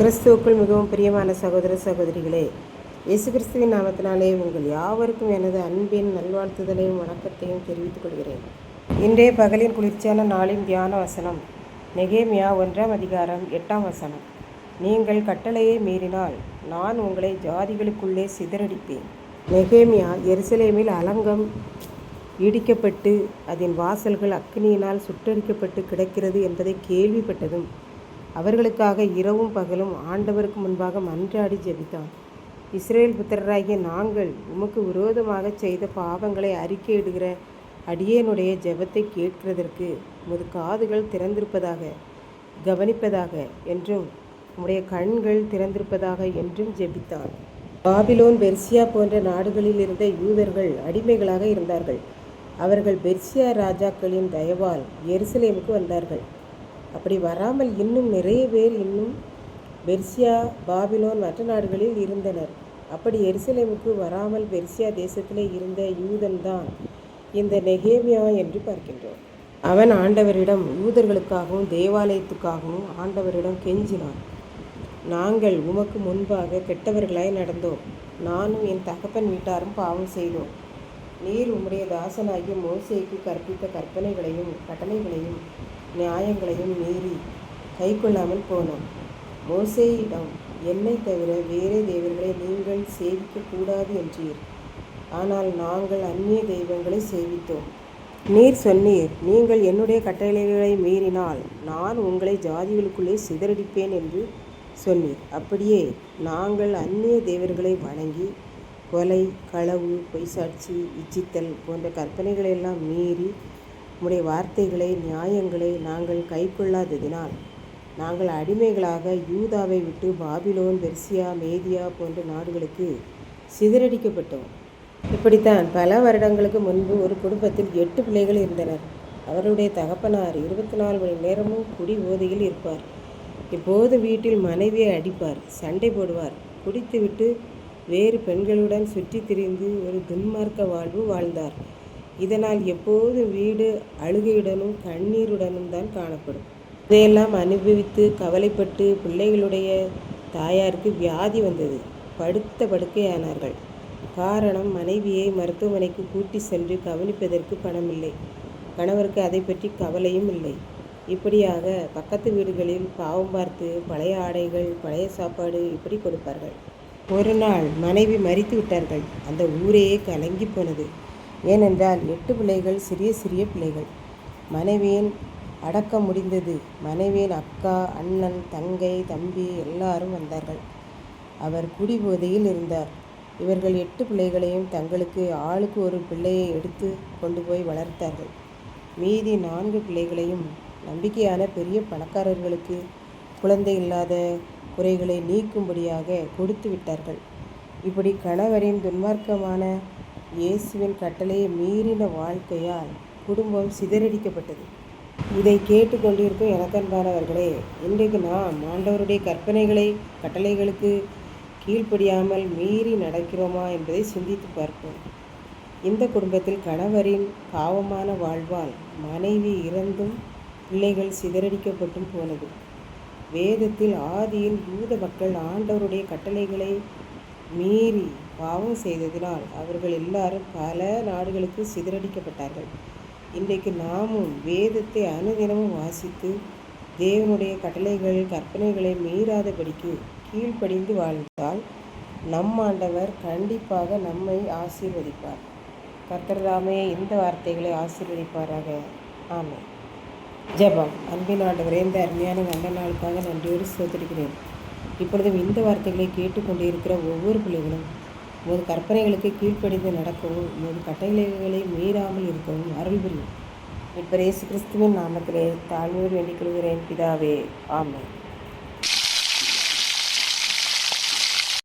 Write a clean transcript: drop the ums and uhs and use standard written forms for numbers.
கிறிஸ்துவுக்குள் மிகவும் பிரியமான சகோதர சகோதரிகளே, இயேசு கிறிஸ்துவின் நாமத்தினாலே உங்கள் யாவருக்கும் எனது அன்பின் நல்வாழ்த்துதலையும் வணக்கத்தையும் தெரிவித்துக் கொள்கிறேன். இன்றைய பகலின் குளிர்ச்சியான நாளின் தியான வசனம் நெகேமியா 1:8. நீங்கள் கட்டளையை மீறினால் நான் உங்களை ஜாதிகளுக்குள்ளே சிதறடிப்பேன். நெகேமியா எருசலேமில் அலங்கம் இடிக்கப்பட்டு அதன் வாசல்கள் அக்கினியினால் சுட்டரிக்கப்பட்டு கிடக்கிறது என்பதை கேள்விப்பட்டதும் அவர்களுக்காக இரவும் பகலும் ஆண்டவருக்கு முன்பாக மன்றாடி ஜெபித்தான். இஸ்ரவேல் புத்திரராகிய நாங்கள் உமக்கு விரோதமாக செய்த பாவங்களை அறிக்கையிடுகிற அடியேனுடைய ஜெபத்தை கேட்கிறதற்கு உமது காதுகள் திறந்திருப்பதாக கவனிப்பதாக என்றும் உம்முடைய கண்கள் திறந்திருப்பதாக என்றும் ஜெபித்தான். பாபிலோன், பெர்சியா போன்ற நாடுகளில் இருந்த யூதர்கள் அடிமைகளாக இருந்தார்கள். அவர்கள் பெர்சியா ராஜாக்களின் தயவால் எருசலேமுக்கு வந்தார்கள். அப்படி வராமல் இன்னும் நிறைய பேர் இன்னும் பெர்சியா, பாபிலோன் மற்ற நாடுகளில் இருந்தனர். அப்படி எருசலேமுக்கு வராமல் பெர்சியா தேசத்திலே இருந்த யூதன்தான் இந்த நெகேமியா என்று பார்க்கின்றோம். அவன் ஆண்டவரிடம் யூதர்களுக்காகவும் தேவாலயத்துக்காகவும் ஆண்டவரிடம் கெஞ்சினான். நாங்கள் உமக்கு முன்பாக கெட்டவர்களாய் நடந்தோம். நானும் என் தகப்பன் வீட்டாரும் பாவம் செய்தோம். நீர் உம்முடைய தாசனாகிய மோசேக்கு கற்பித்த கற்பனைகளையும் கட்டளைகளையும் நியாயங்களையும் மீறி கை கொள்ளாமல் போனோம். மோசேயிடம் என்னை தவிர வேறே தேவர்களை நீங்கள் சேவிக்கக்கூடாது என்றீர். ஆனால் நாங்கள் அந்நிய தெய்வங்களை சேவித்தோம். நீர் சொன்னீர், நீங்கள் என்னுடைய கட்டளைகளை மீறினால் நான் உங்களை ஜாதிகளுக்குள்ளே சிதறடிப்பேன் என்று சொன்னீர். அப்படியே நாங்கள் அந்நிய தேவர்களை வணங்கி கொலை, களவு, பொய்சாட்சி, இச்சித்தல் போன்ற கற்பனைகளெல்லாம் மீறி உம்முடைய வார்த்தைகளை நியாயங்களை நாங்கள் கை கொள்ளாததினால் நாங்கள் அடிமைகளாக யூதாவை விட்டு பாபிலோன், பெர்சியா, மேதியா போன்ற நாடுகளுக்கு சிதறடிக்கப்பட்டோம். இப்படித்தான் பல வருடங்களுக்கு முன்பு ஒரு குடும்பத்தில் 8 பிள்ளைகள் இருந்தனர். அவருடைய தகப்பனார் 24 மணி நேரமும் குடி போதையில் இருப்பார். இப்போது வீட்டில் மனைவியை அடிப்பார், சண்டை போடுவார். குடித்துவிட்டு வேறு பெண்களுடன் சுற்றி திரிந்து ஒரு துன்மார்க்க வாழ்வு வாழ்ந்தார். இதனால் எப்போது வீடு அழுகையுடனும் கண்ணீருடனும் தான் காணப்படும். இதையெல்லாம் அனுபவித்து கவலைப்பட்டு பிள்ளைகளுடைய தாயாருக்கு வியாதி வந்தது. படுத்த படுக்கையானார்கள். காரணம், மனைவியை மருத்துவமனைக்கு கூட்டி சென்று கவனிப்பதற்கு பணமில்லை. கணவருக்கு அதை பற்றி கவலையும் இல்லை. இப்படியாக பக்கத்து வீடுகளில் பாவம் பார்த்து பழைய ஆடைகள், பழைய சாப்பாடு இப்படி கொடுப்பார்கள். ஒரு நாள் மனைவி மரித்து விட்டார்கள். அந்த ஊரையே கலங்கி போனது. ஏனென்றால் 8 பிள்ளைகள் சிறிய சிறிய பிள்ளைகள். மனைவியின் அடக்கம் முடிந்தது. மனைவியின் அக்கா, அண்ணன், தங்கை, தம்பி எல்லாரும் வந்தார்கள். அவர் குடிபோதையில் இருந்தார். இவர்கள் 8 பிள்ளைகளையும் தங்களுக்கு ஆளுக்கு ஒரு பிள்ளையை எடுத்து கொண்டு போய் வளர்த்தார்கள். மீதி 4 பிள்ளைகளையும் நம்பிக்கையான பெரிய பணக்காரர்களுக்கு குழந்தை இல்லாத குறைகளை நீக்கும்படியாக கொடுத்து விட்டார்கள். இப்படி கணவரின் துன்மார்க்கமான இயேசுவின் கட்டளையை மீறின வாழ்க்கையால் குடும்பம் சிதறடிக்கப்பட்டது. இதை கேட்டுக்கொண்டிருக்கும் எனக்கன்பானவர்களே, இன்றைக்கு நாம் ஆண்டவருடைய கற்பனைகளை கட்டளைகளுக்கு கீழ்ப்படியாமல் மீறி நடக்கிறோமா என்பதை சிந்தித்து பார்ப்போம். இந்த குடும்பத்தில் கணவரின் பாவமான வாழ்வால் மனைவி இறந்தும் பிள்ளைகள் சிதறடிக்கப்பட்டும் போனது. வேதத்தில் ஆதியில் யூத மக்கள் ஆண்டவருடைய கட்டளைகளை மீறி பாவம் செய்ததினால் அவர்கள் எல்லாரும் பல நாடுகளுக்கு சிதறடிக்கப்பட்டார்கள். இன்றைக்கு நாமும் வேதத்தை அனுதினமும் வாசித்து தேவனுடைய கட்டளைகள் கற்பனைகளை மீறாதபடிக்கு கீழ்ப்படிந்து வாழ்ந்தால் நம் ஆண்டவர் கண்டிப்பாக நம்மை ஆசீர்வதிப்பார். கர்த்தர் தாமே இந்த வார்த்தைகளை ஆசீர்வதிப்பாராக. ஆமென். ஜெபம். அன்பின் ஆண்டவரே, இந்த அருமையான நல்ல நாளுக்காக நன்றியோடு ஸ்தோத்திரிக்கிறேன். இப்பொழுதும் இந்த வார்த்தைகளை கேட்டுக்கொண்டிருக்கிற ஒவ்வொரு பிள்ளைகளும் உமது கற்பனைகளுக்கு கீழ்ப்படிந்து நடக்கவும் உமது கட்டளைகளை மீறாமல் இருக்கவும் அருள் புரியும். இப்ப இயேசு கிறிஸ்துவின் நாமத்திலே தாழ்மையோடு வேண்டிக் கொள்கிறேன் பிதாவே. ஆமென்.